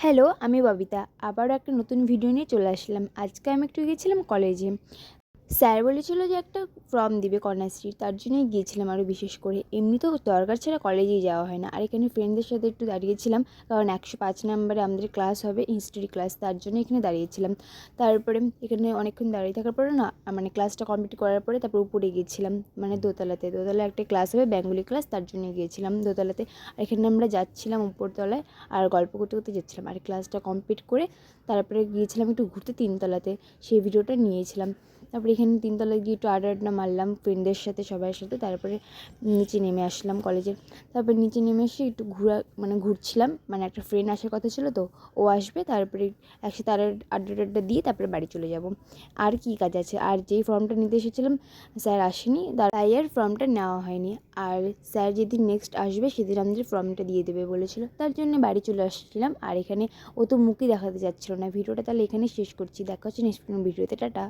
Hello, আমি ববিতা। আবারও একটা নতুন ভিডিও নিয়ে চলে আসলাম। আজকে আমি একটু গিয়েছিলাম কলেজে। স্যার বলেছিল যে একটা ফর্ম দিবে কন্যাশ্রীর, তার জন্যই গিয়েছিলাম আরও বিশেষ করে। এমনিতেও দরকার ছাড়া কলেজেই যাওয়া হয় না। আর এখানে ফ্রেন্ডদের সাথে একটু দাঁড়িয়েছিলাম, কারণ 105 নম্বরে আমাদের ক্লাস হবে, হিস্ট্রি ক্লাস, তার জন্য এখানে দাঁড়িয়েছিলাম। তারপরে এখানে অনেকক্ষণ দাঁড়িয়ে থাকার পরে না, মানে ক্লাসটা কমপ্লিট করার পরে তারপর উপরে গিয়েছিলাম, মানে দোতলায় একটা ক্লাস হবে, বেঙ্গলি ক্লাস, তার জন্য গিয়েছিলাম দোতলাতে। আর এখানে আমরা যাচ্ছিলাম উপরতলায় আর গল্প করতে করতে যাচ্ছিলাম। আর ক্লাসটা কমপ্লিট করে তারপরে গিয়েছিলাম একটু ঘুরতে তিনতলাতে, সেই ভিডিওটা নিয়েছিলাম। তারপরে এখানে তিনতলায় গিয়ে একটু আড্ডা মারলাম ফ্রেন্ডদের সাথে, সবার সাথে। তারপরে নিচে নেমে আসলাম কলেজের। তারপরে নিচে নেমে এসে একটু ঘুরছিলাম, মানে একটা ফ্রেন্ড আসার কথা ছিল, তো ও আসবে। তারপরে একসাথে আড্ডা দিয়ে তারপরে বাড়ি চলে যাব। আর কি কাজ আছে? আর যেই ফর্মটা নিতে এসেছিলাম স্যার আসেনি, তাই আর ফর্মটা নেওয়া হয়নি। আর স্যার যেদিন নেক্সট আসবে সেদিন আমাদের ফর্মটা দিয়ে দেবে বলেছিল, তার জন্য বাড়ি চলে আসছিলাম। আর এখানে ও তো মুখই দেখাতে যাচ্ছিল না। ভিডিওটা তাহলে এখানেই শেষ করছি। দেখা হচ্ছে নেক্সট কোনো ভিডিওতে। টাটা।